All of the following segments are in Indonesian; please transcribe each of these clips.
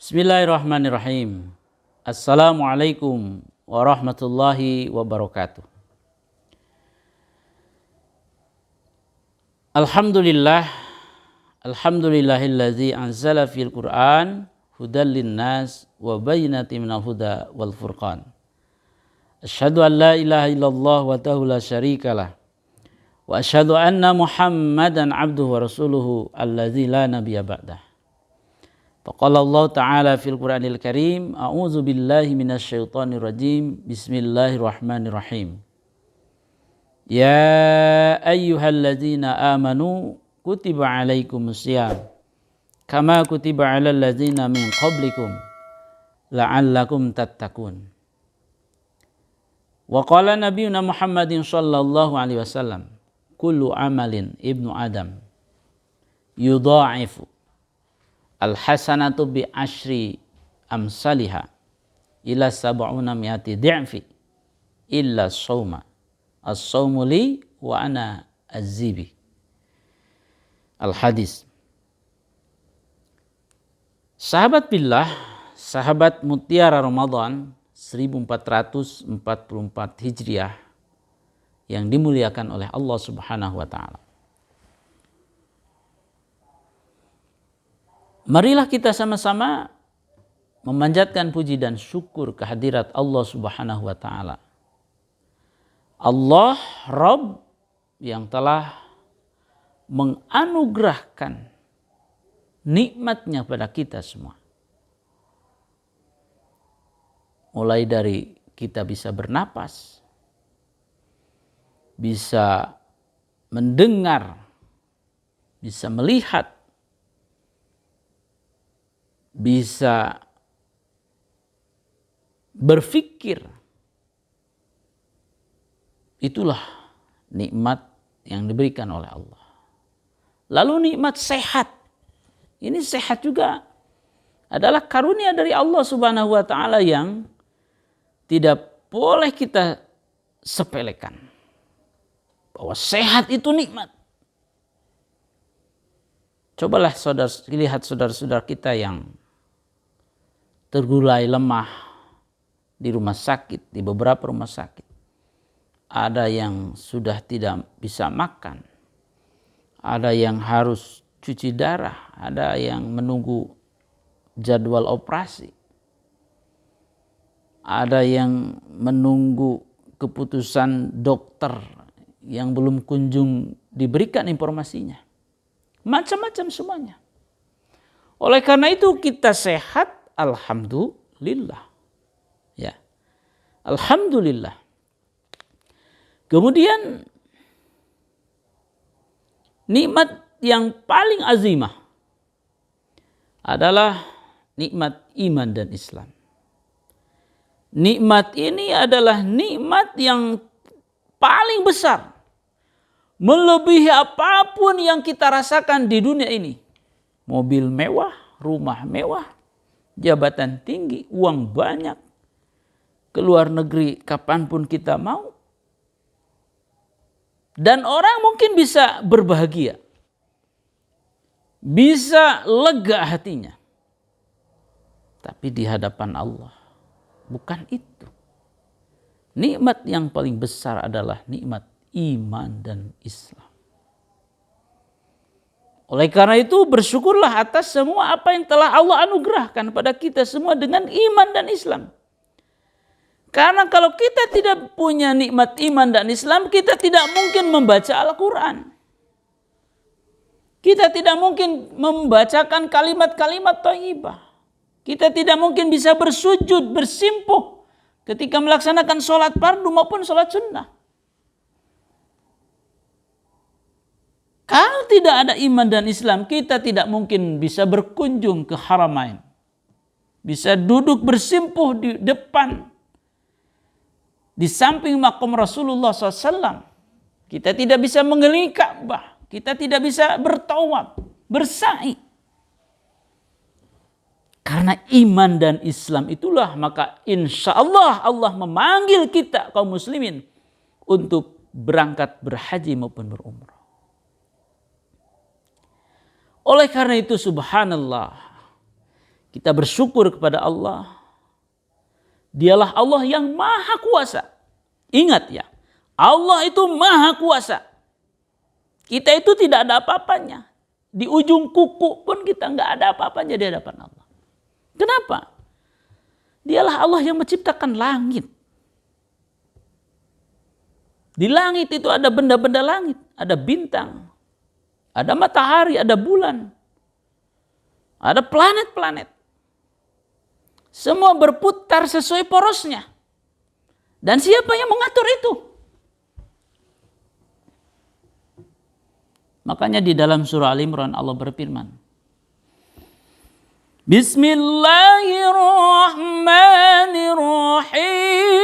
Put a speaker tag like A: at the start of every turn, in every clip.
A: Bismillahirrahmanirrahim. Assalamualaikum warahmatullahi wabarakatuh. Alhamdulillahillazi anzala fil Qur'an hudal linnas wa bayyinatin minal huda wal furqan. Asyhadu an la ilaha illallah wahdahu la syarikalah wa asyhadu anna Muhammadan abduhu wa rasuluhu allazi la nabiyya ba'dah. Faqala Allah Ta'ala fil Qur'anil Karim, a'udzu billahi minasyaitonir rajim. Bismillahirrahmanirrahim. Ya ayyuhalladzina amanu kutiba alaikumusiyam kama kutiba alal ladzina min qablikum la'allakum tattaqun. Wa qala nabiyuna Muhammadin sallallahu alaihi wasallam, kullu amalin ibnu adam yudha'ifu al-hasanatu bi asyri amsaliha ila sab'una mi'ati di'fi illa as-sawma as-sawmu li wa ana az-zibi. Al-hadis. Sahabat billah, sahabat mutiara Ramadan 1444 Hijriah yang dimuliakan oleh Allah Subhanahu wa taala. Marilah kita sama-sama memanjatkan puji dan syukur kehadirat Allah Subhanahu wa taala. Allah Rabb yang telah menganugerahkan nikmatnya pada kita semua. Mulai dari kita bisa bernapas, bisa mendengar, bisa melihat, bisa berpikir. Itulah nikmat yang diberikan oleh Allah. Lalu nikmat sehat. Ini sehat juga adalah karunia dari Allah Subhanahu wa taala yang tidak boleh kita sepelekan. Bahwa sehat itu nikmat. Cobalah lihat saudara-saudara kita yang tergulai lemah di rumah sakit, di beberapa rumah sakit. Ada yang sudah tidak bisa makan. Ada yang harus cuci darah. Ada yang menunggu jadwal operasi. Ada yang menunggu keputusan dokter yang belum kunjung diberikan informasinya. Macam-macam semuanya. Oleh karena itu kita sehat, alhamdulillah. Ya. Alhamdulillah. Kemudian nikmat yang paling azimah adalah nikmat iman dan Islam. Nikmat ini adalah nikmat yang paling besar, melebihi apapun yang kita rasakan di dunia ini. Mobil mewah, rumah mewah, jabatan tinggi, uang banyak, keluar negeri kapanpun kita mau. Dan orang mungkin bisa berbahagia, bisa lega hatinya. Tapi di hadapan Allah, bukan itu. Nikmat yang paling besar adalah nikmat iman dan Islam. Oleh karena itu bersyukurlah atas semua apa yang telah Allah anugerahkan pada kita semua dengan iman dan Islam. Karena kalau kita tidak punya nikmat iman dan Islam, kita tidak mungkin membaca Al-Quran. Kita tidak mungkin membacakan kalimat-kalimat thayyibah. Kita tidak mungkin bisa bersujud, bersimpuh ketika melaksanakan sholat fardu maupun sholat sunnah. Kalau tidak ada iman dan Islam, kita tidak mungkin bisa berkunjung ke Haramain. Bisa duduk bersimpuh di depan, di samping makam Rasulullah SAW. Kita tidak bisa mengelilingi Ka'bah. Kita tidak bisa bertawaf, bersa'i. Karena iman dan Islam itulah maka insya Allah Allah memanggil kita kaum muslimin untuk berangkat berhaji maupun berumrah. Oleh karena itu subhanallah, Kita bersyukur kepada Allah. Dialah Allah yang maha kuasa. Ingat ya, Allah itu maha kuasa. Kita itu tidak ada apa-apanya. Di ujung kuku pun kita nggak ada apa-apanya di hadapan Allah. Kenapa? Dialah Allah yang menciptakan langit. Di langit itu ada benda-benda langit, ada bintang, ada matahari, ada bulan, ada planet-planet. Semua berputar sesuai porosnya. Dan siapa yang mengatur itu? Makanya di dalam surah Al-Imran Allah berfirman, Bismillahirrahmanirrahim.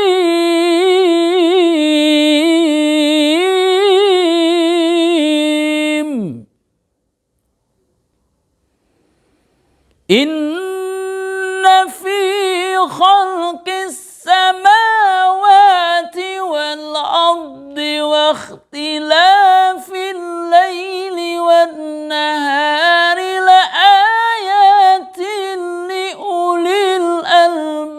A: Inna fi khalqis samawati wal ardi wa ikhtilafil laili wan nahari la ayatin li ulil albab.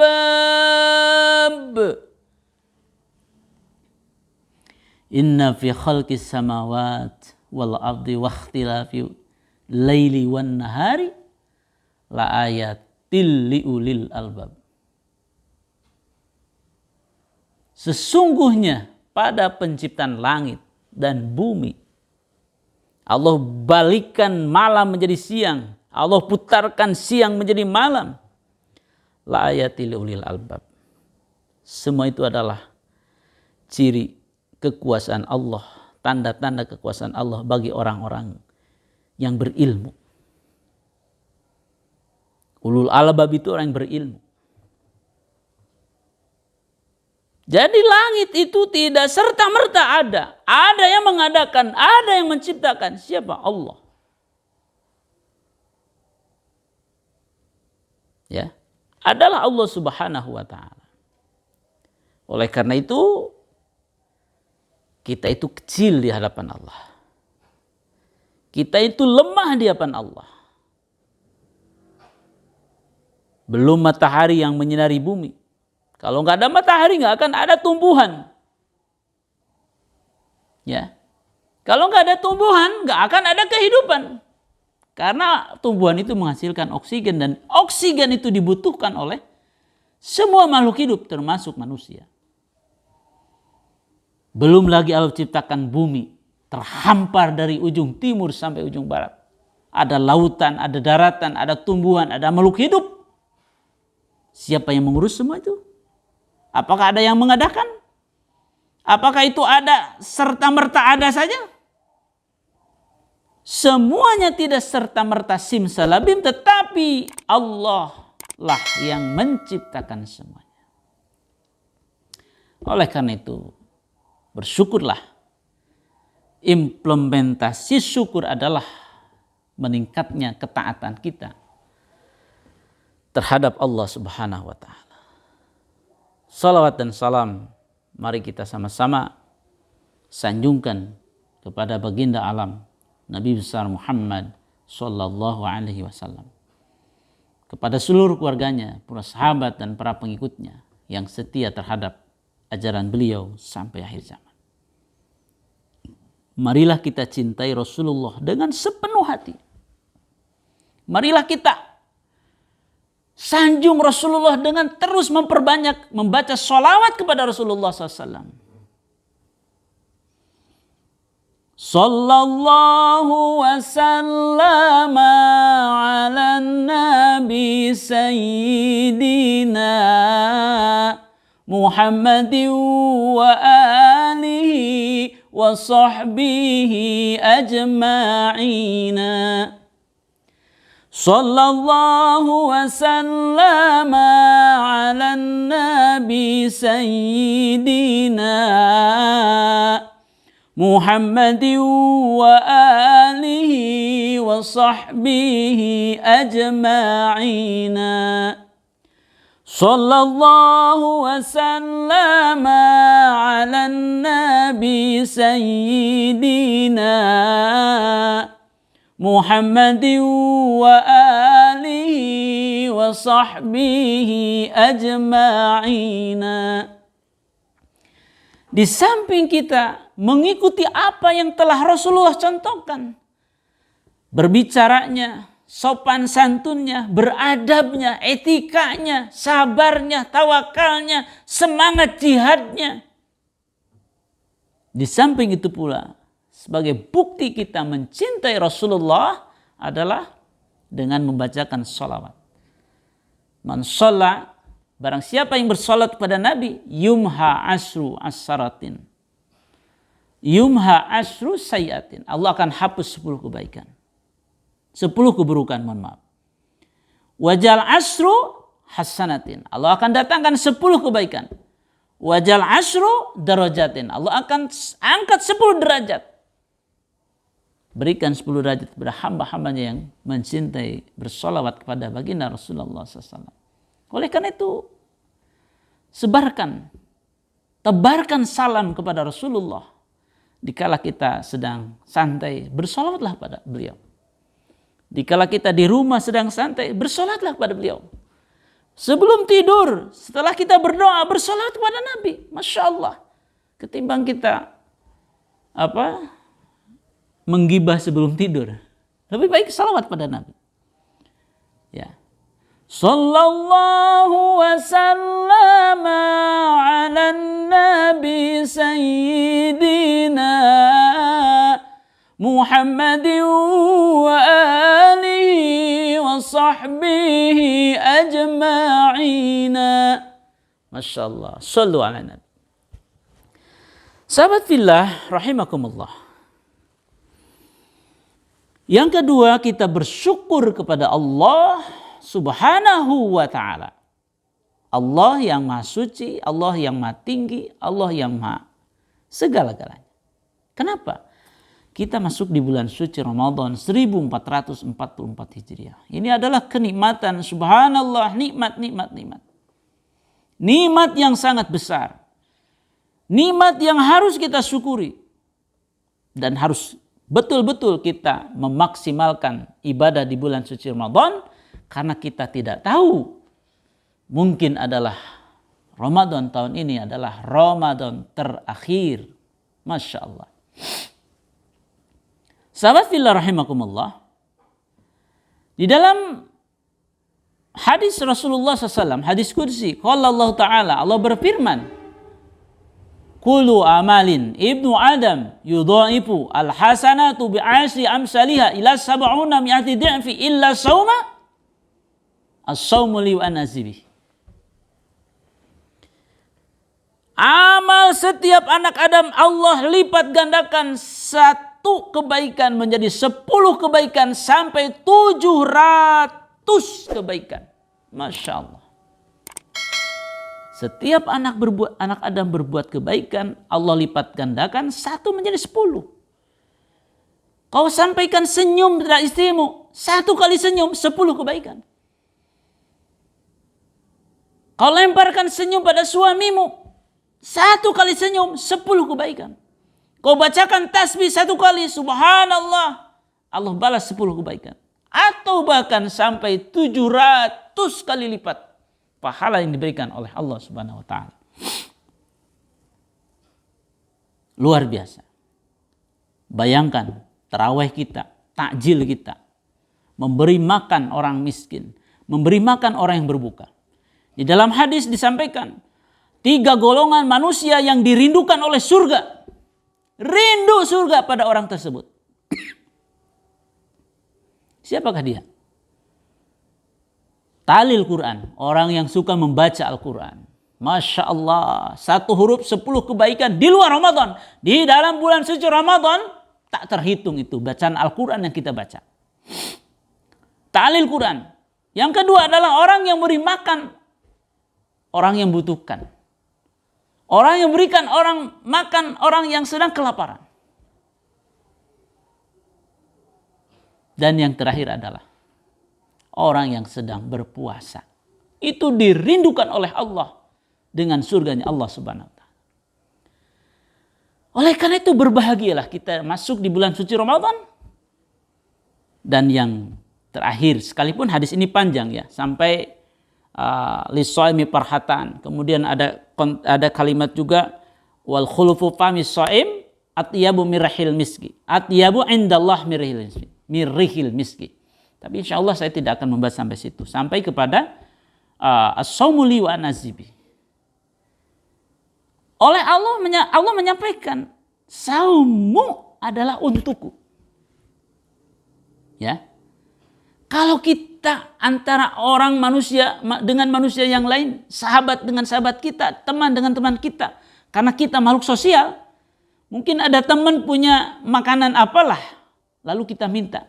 A: Inna fi khalqis samawati wal ardi wa ikhtilafil laili wan nahari la ayatil li ulil albab. Sesungguhnya pada penciptaan langit dan bumi, Allah balikkan malam menjadi siang, Allah putarkan siang menjadi malam. La ayatil li ulil albab. Semua itu adalah ciri kekuasaan Allah, tanda-tanda kekuasaan Allah bagi orang-orang yang berilmu. Ulul albab itu orang yang berilmu. Jadi langit itu tidak serta-merta ada. Ada yang mengadakan, ada yang menciptakan. Siapa? Allah. Ya, adalah Allah Subhanahu wa taala. Oleh karena itu, kita itu kecil di hadapan Allah. Kita itu lemah di hadapan Allah. Belum matahari yang menyinari bumi. Kalau nggak ada matahari nggak akan ada tumbuhan. Ya, kalau nggak ada tumbuhan nggak akan ada kehidupan. Karena tumbuhan itu menghasilkan oksigen dan oksigen itu dibutuhkan oleh semua makhluk hidup termasuk manusia. Belum lagi Allah ciptakan bumi terhampar dari ujung timur sampai ujung barat. Ada lautan, ada daratan, ada tumbuhan, ada makhluk hidup. Siapa yang mengurus semua itu? Apakah ada yang mengadakan? Apakah itu ada serta-merta ada saja? Semuanya tidak serta-merta simsalabim, tetapi Allah lah yang menciptakan semuanya. Oleh karena itu, bersyukurlah. Implementasi syukur adalah meningkatnya ketaatan kita terhadap Allah Subhanahu wa taala. Salawat dan salam mari kita sama-sama sanjungkan kepada baginda alam Nabi besar Muhammad sallallahu alaihi wasallam, kepada seluruh keluarganya, para sahabat dan para pengikutnya yang setia terhadap ajaran beliau sampai akhir zaman. Marilah kita cintai Rasulullah dengan sepenuh hati. Marilah kita sanjung Rasulullah dengan terus memperbanyak membaca sholawat kepada Rasulullah SAW. Sallallahu wasallam ala nabi sayyidina Muhammadin wa alihi wa sahbihi ajma'ina. Sallallahu wasallam ala nabi sayyidina Muhammadin wa alihi wa sahbihi ajma'ina. Sallallahu wasallam ala nabi sayyidina Muhammadin wa alihi wa وصحبه أجمعين. Di samping kita mengikuti apa yang telah Rasulullah contohkan, berbicaranya, sopan santunnya, beradabnya, etikanya, sabarnya, tawakalnya, semangat jihadnya. Di samping itu pula, sebagai bukti kita mencintai Rasulullah adalah dengan membacakan sholawat. Man sholla, barang siapa yang bersolat kepada Nabi, yumha asru as-saratin. Yumha asru sayyatin. Allah akan hapus 10 kebaikan. 10 keburukan, mohon maaf. Wajal asru hasanatin. Allah akan datangkan 10 kebaikan. Wajal asru darajatin. Allah akan angkat 10 derajat. Berikan 10 derajat kepada hamba-hambanya yang mencintai bersolawat kepada baginda Rasulullah SAW. Oleh karena itu, tebarkan salam kepada Rasulullah. Dikala kita sedang santai, bersolawatlah pada beliau. Dikala kita di rumah sedang santai, bersolatlah kepada beliau. Sebelum tidur, setelah kita berdoa, bersolat kepada Nabi. Masya Allah. Ketimbang kita menggibah sebelum tidur, lebih baik salawat pada Nabi. Ya. Sallallahu wa sallama ala nabi sayyidina Muhammadin wa alihi wa sahbihi ajma'ina. Masya Allah. Sallu ala nabi. Sahabat fillah rahimakumullah. Yang kedua, kita bersyukur kepada Allah Subhanahu wa ta'ala. Allah yang maha suci, Allah yang maha tinggi, Allah yang maha segala-galanya. Kenapa? Kita masuk di bulan suci Ramadan 1444 Hijriah. Ini adalah kenikmatan, subhanallah, nikmat. Nikmat yang sangat besar. Nikmat yang harus kita syukuri. Dan harus betul-betul kita memaksimalkan ibadah di bulan suci Ramadan. Karena kita tidak tahu, mungkin adalah Ramadan tahun ini adalah Ramadan terakhir. Masya Allah. Sahabat fillah rahimakumullah. Di dalam hadis Rasulullah SAW, hadis kursi, qala Allah Ta'ala, Allah berfirman, Kullu amalin ibnu Adam yudha'ifu al-hasanatu bi'asri amsaliha ila sab'una mi'ati di'fi illa sawma as-sawmu li wa nazibi. Amal setiap anak Adam Allah lipat gandakan 1 kebaikan menjadi 10 kebaikan sampai 700 kebaikan. Masya Allah. Setiap anak Adam berbuat kebaikan, Allah lipat gandakan 1 menjadi 10. Kau sampaikan senyum pada istrimu, 1 kali senyum 10 kebaikan. Kau lemparkan senyum pada suamimu, 1 kali senyum 10 kebaikan. Kau bacakan tasbih 1 kali, subhanallah, Allah balas 10 kebaikan. Atau bahkan sampai 700 kali lipat pahala yang diberikan oleh Allah Subhanahu wa taala. Luar biasa. Bayangkan tarawih kita, takjil kita, memberi makan orang miskin, memberi makan orang yang berbuka. Di dalam hadis disampaikan 3 golongan manusia yang dirindukan oleh surga. Rindu surga pada orang tersebut. Siapakah dia? Talil Quran, orang yang suka membaca Al-Quran. Masya Allah, 1 huruf 10 kebaikan di luar Ramadan. Di dalam bulan suci Ramadan, tak terhitung itu bacaan Al-Quran yang kita baca. Talil Quran. Yang kedua adalah orang yang beri makan orang yang butuhkan. Orang yang berikan orang makan orang yang sedang kelaparan. Dan yang terakhir adalah orang yang sedang berpuasa. Itu dirindukan oleh Allah dengan surganya Allah Subhanahu wa taala. Oleh karena itu berbahagialah kita masuk di bulan suci Ramadan. Dan yang terakhir, sekalipun hadis ini panjang ya, sampai lis-shaimi farhatan. Kemudian ada kalimat juga wal khulufu famis shaim atyabu mirahil miski. Atyabu indallah mirihil miski. Tapi insyaallah saya tidak akan membahas sampai situ. Sampai kepada as-shaumu li wa nazibi. Oleh Allah menyampaikan, saummu adalah untukku. Ya. Kalau kita antara orang manusia dengan manusia yang lain, sahabat dengan sahabat kita, teman dengan teman kita, karena kita makhluk sosial, mungkin ada teman punya makanan apalah, lalu kita minta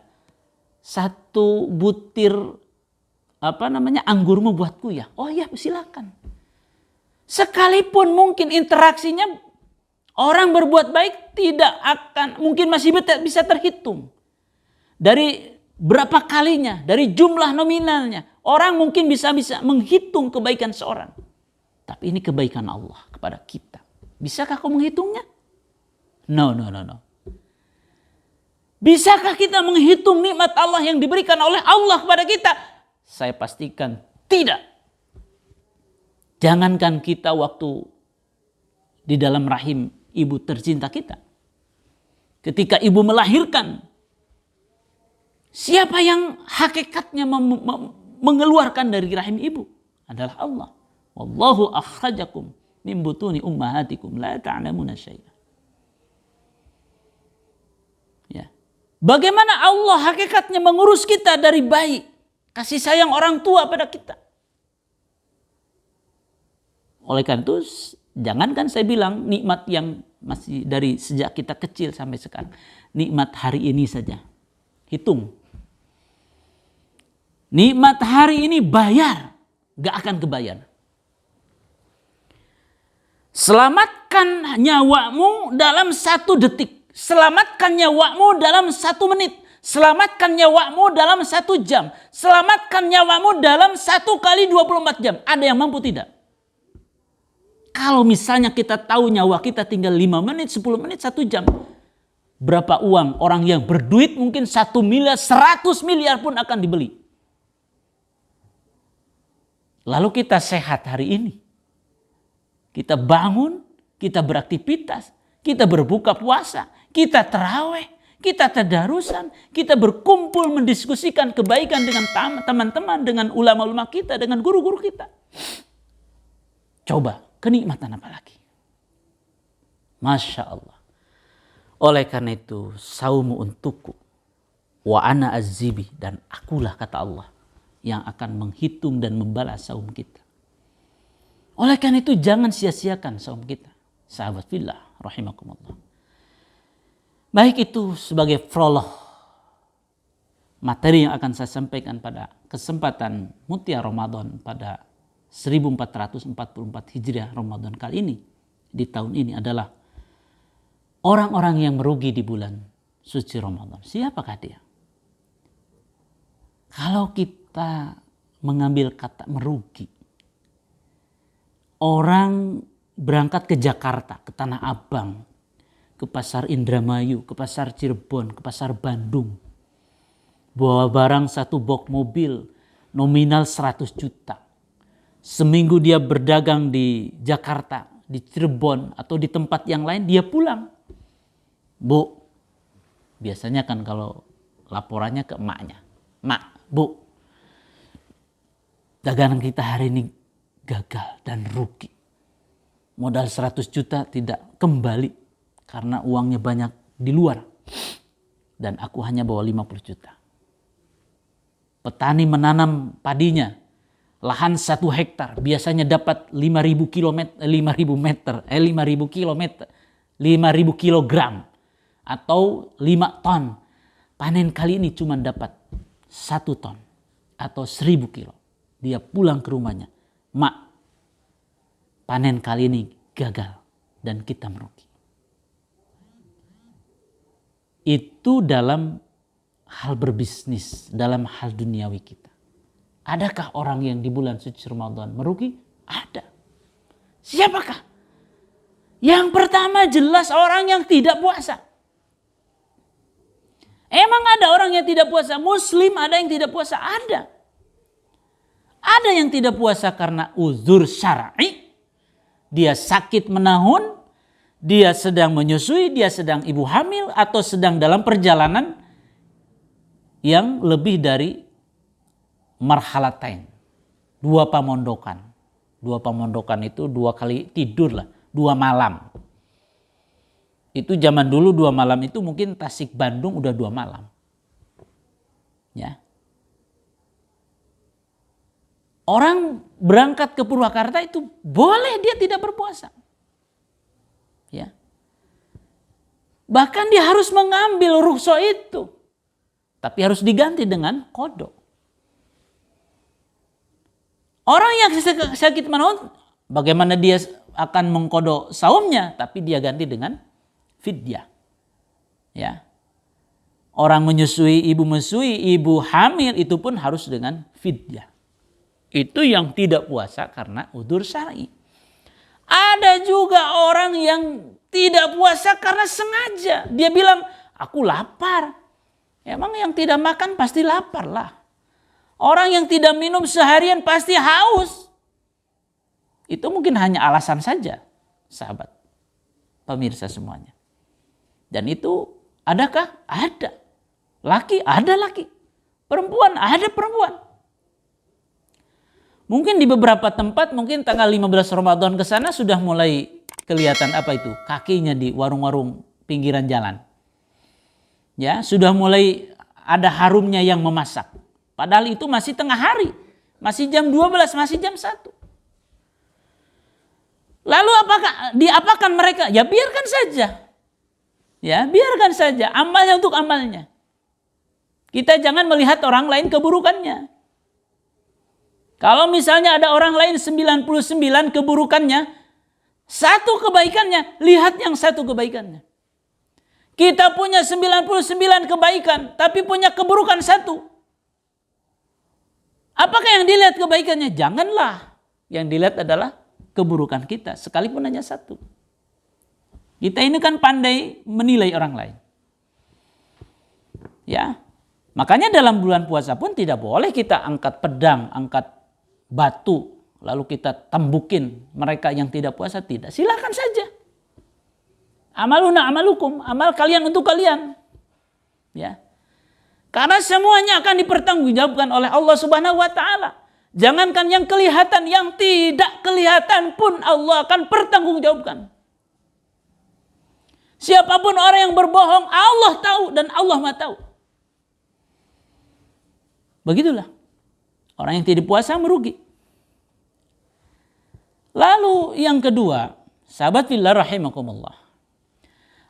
A: 1 butir anggurmu buatku ya. Oh ya, silakan. Sekalipun mungkin interaksinya orang berbuat baik tidak akan, mungkin masih bisa terhitung. Dari berapa kalinya, dari jumlah nominalnya. Orang mungkin bisa menghitung kebaikan seorang. Tapi ini kebaikan Allah kepada kita. Bisakah kau menghitungnya? No. Bisakah kita menghitung nikmat Allah yang diberikan oleh Allah kepada kita? Saya pastikan tidak. Jangankan kita waktu di dalam rahim ibu tercinta kita. Ketika ibu melahirkan, siapa yang hakikatnya mengeluarkan dari rahim ibu? Adalah Allah. Wallahu akhrajakum min butuni ummahatikum la ta'lamuna syai'an. Ya. Bagaimana Allah hakikatnya mengurus kita dari bayi? Kasih sayang orang tua pada kita. Oleh karena itu, jangankan saya bilang nikmat yang masih dari sejak kita kecil sampai sekarang. Nikmat hari ini saja. Hitung. Nikmat hari ini bayar. Gak akan kebayar. Selamatkan nyawamu dalam 1 detik. Selamatkan nyawamu dalam 1 menit. Selamatkan nyawamu dalam 1 jam. Selamatkan nyawamu dalam 1 kali 24 jam. Ada yang mampu tidak? Kalau misalnya kita tahu nyawa kita tinggal 5 menit, 10 menit, 1 jam. Berapa uang orang yang berduit mungkin 1 miliar, 100 miliar pun akan dibeli. Lalu kita sehat hari ini. Kita bangun, kita beraktivitas, kita berbuka puasa, kita tarawih, kita tadarusan, kita berkumpul mendiskusikan kebaikan dengan teman-teman, dengan ulama-ulama kita, dengan guru-guru kita. Coba. Kenikmatan apa lagi? Masya Allah. Oleh karena itu, saumu untukku. Wa ana azzibi. Dan akulah kata Allah yang akan menghitung dan membalas saum kita. Oleh karena itu, jangan sia-siakan saum kita. Sahabat fillah, rahimakumullah. Baik itu sebagai prolog materi yang akan saya sampaikan pada kesempatan Mutiara Ramadan pada 1444 Hijriah Ramadan kali ini, di tahun ini adalah orang-orang yang merugi di bulan suci Ramadan. Siapakah dia? Kalau kita mengambil kata merugi, orang berangkat ke Jakarta, ke Tanah Abang, ke Pasar Indramayu, ke Pasar Cirebon, ke Pasar Bandung, bawa barang 1 box mobil nominal 100 juta. Seminggu dia berdagang di Jakarta, di Cirebon, atau di tempat yang lain, dia pulang. Bu, biasanya kan kalau laporannya ke emaknya. Mak, bu, dagangan kita hari ini gagal dan rugi. Modal 100 juta tidak kembali karena uangnya banyak di luar. Dan aku hanya bawa 50 juta. Petani menanam padinya. Lahan 1 hektar biasanya dapat 5.000 kilogram atau 5 ton. Panen kali ini cuma dapat 1 ton atau 1.000 kilo. Dia pulang ke rumahnya. Mak, panen kali ini gagal dan kita merugi. Itu dalam hal berbisnis, dalam hal duniawi kita. Adakah orang yang di bulan suci Ramadan merugi? Ada. Siapakah? Yang pertama jelas orang yang tidak puasa. Emang ada orang yang tidak puasa? Muslim ada yang tidak puasa? Ada. Ada yang tidak puasa karena uzur syar'i. Dia sakit menahun, dia sedang menyusui, dia sedang ibu hamil, atau sedang dalam perjalanan yang lebih dari marhalatain. 2 pamondokan. 2 pamondokan itu 2 kali tidur lah, 2 malam. Itu zaman dulu 2 malam itu mungkin Tasik Bandung udah 2 malam. Ya. Orang berangkat ke Purwakarta itu boleh dia tidak berpuasa. Ya. Bahkan dia harus mengambil rukhsah itu. Tapi harus diganti dengan qada. Orang yang sakit menahun, bagaimana dia akan mengqada saumnya, tapi dia ganti dengan fidyah. Ya. Orang menyusui, ibu hamil itu pun harus dengan fidyah. Itu yang tidak puasa karena udzur syar'i. Ada juga orang yang tidak puasa karena sengaja. Dia bilang, aku lapar. Emang yang tidak makan pasti lapar lah. Orang yang tidak minum seharian pasti haus. Itu mungkin hanya alasan saja, sahabat. Pemirsa semuanya. Dan itu adakah? Ada. Laki, ada laki. Perempuan, ada perempuan. Mungkin di beberapa tempat, mungkin tanggal 15 Ramadan ke sana sudah mulai kelihatan apa itu? Kakinya di warung-warung pinggiran jalan. Ya, sudah mulai ada harumnya yang memasak. Padahal itu masih tengah hari. Masih jam 12, masih jam 1. Lalu diapakan mereka? Ya biarkan saja. Ya, biarkan saja. Amalnya untuk amalnya. Kita jangan melihat orang lain keburukannya. Kalau misalnya ada orang lain 99 keburukannya, 1 kebaikannya, lihat yang 1 kebaikannya. Kita punya 99 kebaikan, tapi punya keburukan 1. Apakah yang dilihat kebaikannya? Janganlah. Yang dilihat adalah keburukan kita, sekalipun hanya 1. Kita ini kan pandai menilai orang lain. Ya. Makanya dalam bulan puasa pun tidak boleh kita angkat pedang, angkat batu, lalu kita tembukin mereka yang tidak puasa. Tidak, silakan saja. Amaluna amalukum, amal kalian untuk kalian. Ya. Karena semuanya akan dipertanggungjawabkan oleh Allah Subhanahu wa taala. Jangankan yang kelihatan, yang tidak kelihatan pun Allah akan pertanggungjawabkan. Siapapun orang yang berbohong, Allah tahu dan Allah Maha tahu. Begitulah. Orang yang tidak puasa merugi. Lalu yang kedua, sahabat fillah rahimakumullah.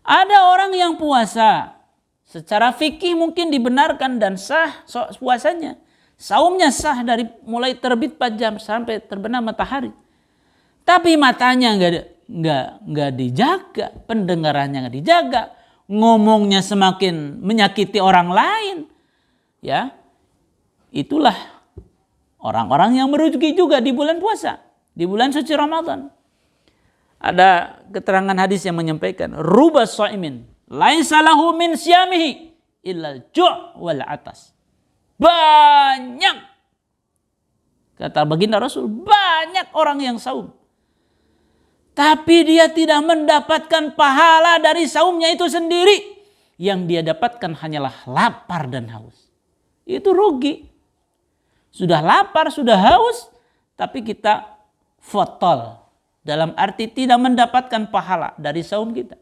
A: Ada orang yang puasa secara fikih mungkin dibenarkan dan sah puasanya. Saumnya sah dari mulai terbit jam sampai terbenam matahari. Tapi matanya nggak dijaga, pendengarannya nggak dijaga, ngomongnya semakin menyakiti orang lain. Ya, itulah orang-orang yang merugi juga di bulan puasa. Di bulan suci Ramadan. Ada keterangan hadis yang menyampaikan, ruba shaimin laisa lahu min siyamihi illa ju' wal atas. Banyak, kata baginda Rasul, banyak orang yang saum. Tapi dia tidak mendapatkan pahala dari saumnya itu sendiri. Yang dia dapatkan hanyalah lapar dan haus. Itu rugi. Sudah lapar, sudah haus, tapi kita fotol. Dalam arti tidak mendapatkan pahala dari saum kita.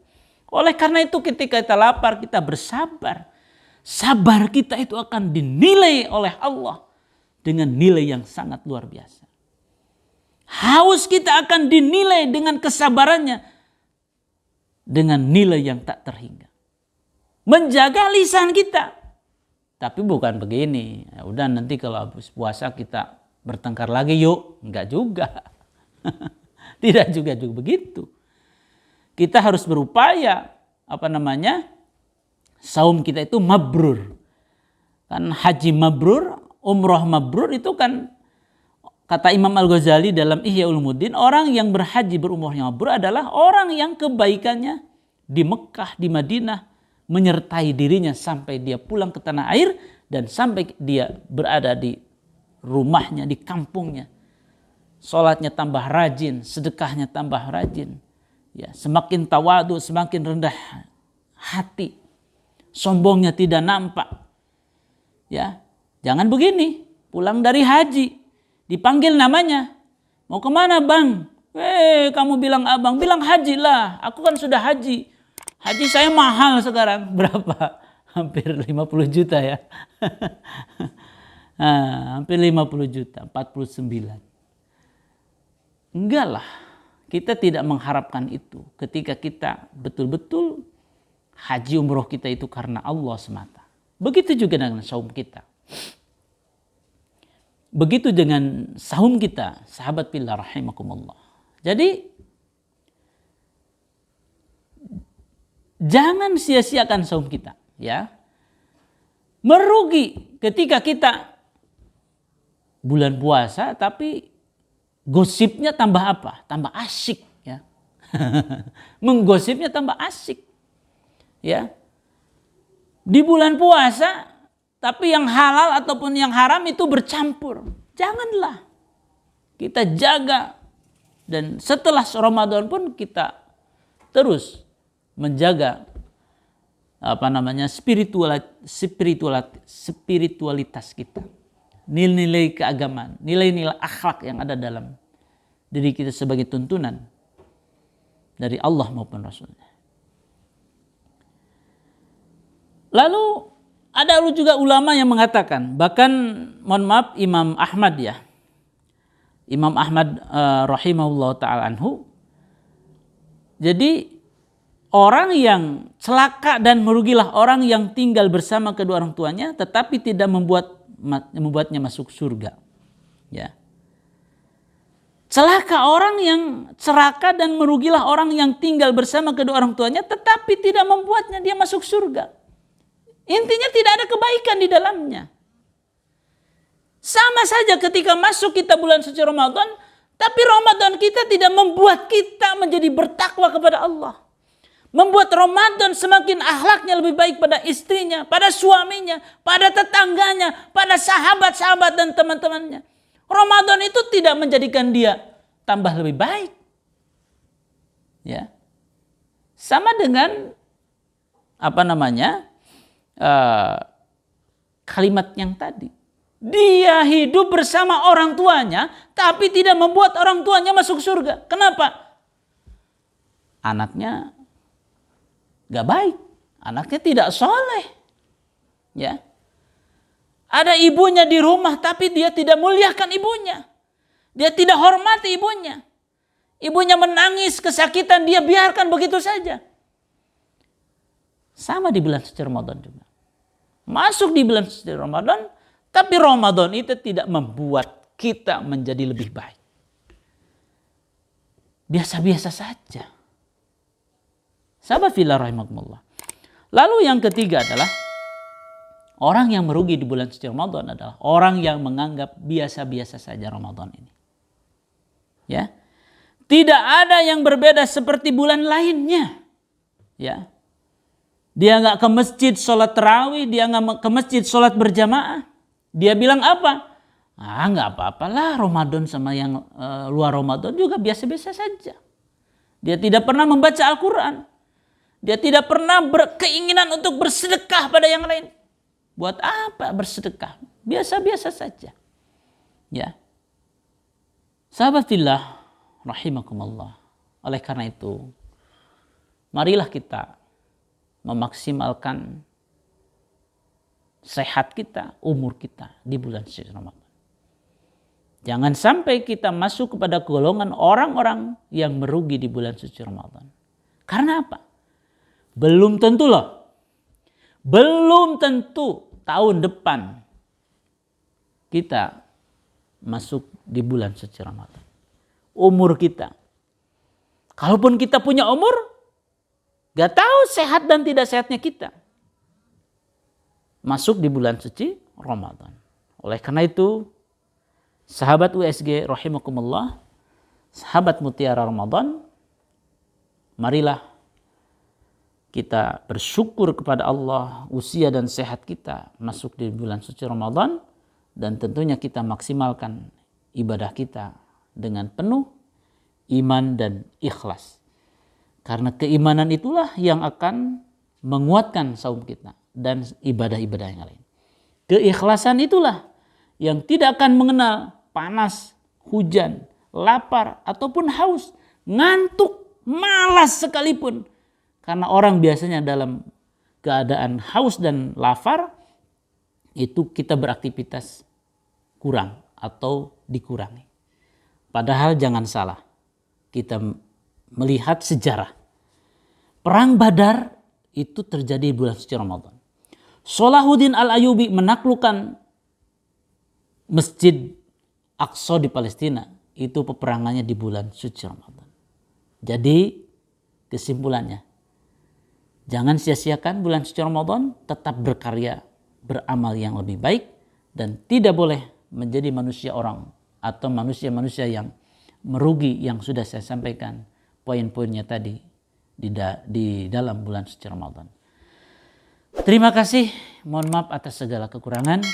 A: Oleh karena itu ketika kita lapar, kita bersabar. Sabar kita itu akan dinilai oleh Allah dengan nilai yang sangat luar biasa. Haus kita akan dinilai dengan kesabarannya dengan nilai yang tak terhingga. Menjaga lisan kita. Tapi bukan begini. Ya udah nanti kalau habis puasa kita bertengkar lagi yuk. Enggak juga. Tidak juga begitu. Kita harus berupaya saum kita itu mabrur. Kan haji mabrur, umroh mabrur itu kan kata Imam Al-Ghazali dalam Ihya Ulumuddin, orang yang berhaji berumroh yang mabrur adalah orang yang kebaikannya di Mekah, di Madinah menyertai dirinya sampai dia pulang ke tanah air dan sampai dia berada di rumahnya, di kampungnya. Salatnya tambah rajin, sedekahnya tambah rajin. Ya, semakin tawadu, semakin rendah hati. Sombongnya tidak nampak. Ya, jangan begini. Pulang dari haji, dipanggil namanya. Mau kemana bang? Kamu bilang abang, bilang haji lah. Aku kan sudah haji. Haji saya mahal sekarang. Berapa? Hampir 50 juta ya. Hampir 50 juta, 49. Enggak lah, kita tidak mengharapkan itu ketika kita betul-betul haji umroh kita itu karena Allah semata. Begitu juga dengan saum kita. Begitu dengan saum kita, sahabat fillah rahimakumullah. Jadi, jangan sia-siakan saum kita. Ya, merugi ketika kita bulan puasa tapi gosipnya tambah apa? Tambah asyik ya. Menggosipnya tambah asyik. Ya. Di bulan puasa tapi yang halal ataupun yang haram itu bercampur. Janganlah. Kita jaga dan setelah Ramadan pun kita terus menjaga spiritualitas kita. Nilai-nilai keagamaan, nilai-nilai akhlak yang ada dalam diri kita sebagai tuntunan dari Allah maupun Rasulnya. Lalu ada juga ulama yang mengatakan, bahkan mohon maaf Imam Ahmad ya, Imam Ahmad rahimahullah ta'ala anhu, jadi orang yang celaka dan merugilah orang yang tinggal bersama kedua orang tuanya tetapi tidak membuatnya masuk surga. Ya. Celaka orang yang celaka dan merugilah orang yang tinggal bersama kedua orang tuanya tetapi tidak membuatnya dia masuk surga. Intinya tidak ada kebaikan di dalamnya. Sama saja ketika masuk kita bulan suci Ramadan, tapi Ramadan kita tidak membuat kita menjadi bertakwa kepada Allah. Membuat Ramadan semakin akhlaknya lebih baik pada istrinya, pada suaminya, pada tetangganya, pada sahabat-sahabat dan teman-temannya. Ramadan itu tidak menjadikan dia tambah lebih baik. Ya. Sama dengan kalimat yang tadi. Dia hidup bersama orang tuanya tapi tidak membuat orang tuanya masuk surga. Kenapa? Anaknya gak baik, anaknya tidak soleh, ya. Ada ibunya di rumah tapi dia tidak muliakan ibunya, dia tidak hormati ibunya. Ibunya menangis kesakitan dia biarkan begitu saja. Sama di bulan suci Ramadan juga. Masuk di bulan suci Ramadan, tapi Ramadan itu tidak membuat kita menjadi lebih baik. Biasa-biasa saja. Sahabat fillah rahimakumullah. Lalu yang ketiga adalah orang yang merugi di bulan suci Ramadan adalah orang yang menganggap biasa-biasa saja Ramadan ini. Ya. Tidak ada yang berbeda seperti bulan lainnya. Ya. Dia enggak ke masjid sholat tarawih, dia enggak ke masjid sholat berjamaah. Dia bilang apa? Enggak apa-apalah Ramadan sama yang luar Ramadan juga biasa-biasa saja. Dia tidak pernah membaca Al-Quran. Dia tidak pernah berkeinginan untuk bersedekah pada yang lain. Buat apa bersedekah? Biasa-biasa saja. Ya. Sahabat fillah rahimakumullah. Oleh karena itu, marilah kita memaksimalkan sehat kita, umur kita di bulan suci Ramadan. Jangan sampai kita masuk kepada golongan orang-orang yang merugi di bulan suci Ramadan. Karena apa? Belum tentu loh. Belum tentu tahun depan kita masuk di bulan suci Ramadan. Umur kita. Kalaupun kita punya umur, gak tahu sehat dan tidak sehatnya kita masuk di bulan suci Ramadan. Oleh karena itu, sahabat USG rahimakumullah, sahabat Mutiara Ramadan, marilah kita bersyukur kepada Allah usia dan sehat kita masuk di bulan suci Ramadan, dan tentunya kita maksimalkan ibadah kita dengan penuh iman dan ikhlas. Karena keimanan itulah yang akan menguatkan saum kita dan ibadah-ibadah yang lain. Keikhlasan itulah yang tidak akan mengenal panas, hujan, lapar, ataupun haus, ngantuk, malas sekalipun. Karena orang biasanya dalam keadaan haus dan lapar, itu kita beraktivitas kurang atau dikurangi. Padahal jangan salah, kita melihat sejarah. Perang Badar itu terjadi di bulan suci Ramadan. Salahuddin Al-Ayyubi menaklukkan Masjid Aqsa di Palestina. Itu peperangannya di bulan suci Ramadan. Jadi kesimpulannya, jangan sia-siakan bulan suci Ramadan, tetap berkarya, beramal yang lebih baik, dan tidak boleh menjadi manusia orang atau manusia-manusia yang merugi yang sudah saya sampaikan poin-poinnya tadi di dalam bulan suci Ramadan. Terima kasih, mohon maaf atas segala kekurangan.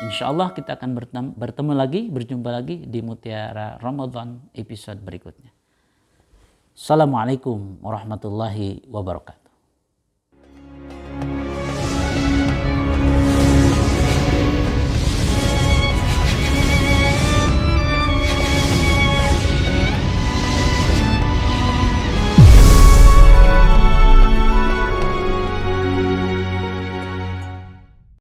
A: Insya Allah kita akan berjumpa lagi di Mutiara Ramadan episode berikutnya. Assalamualaikum warahmatullahi wabarakatuh.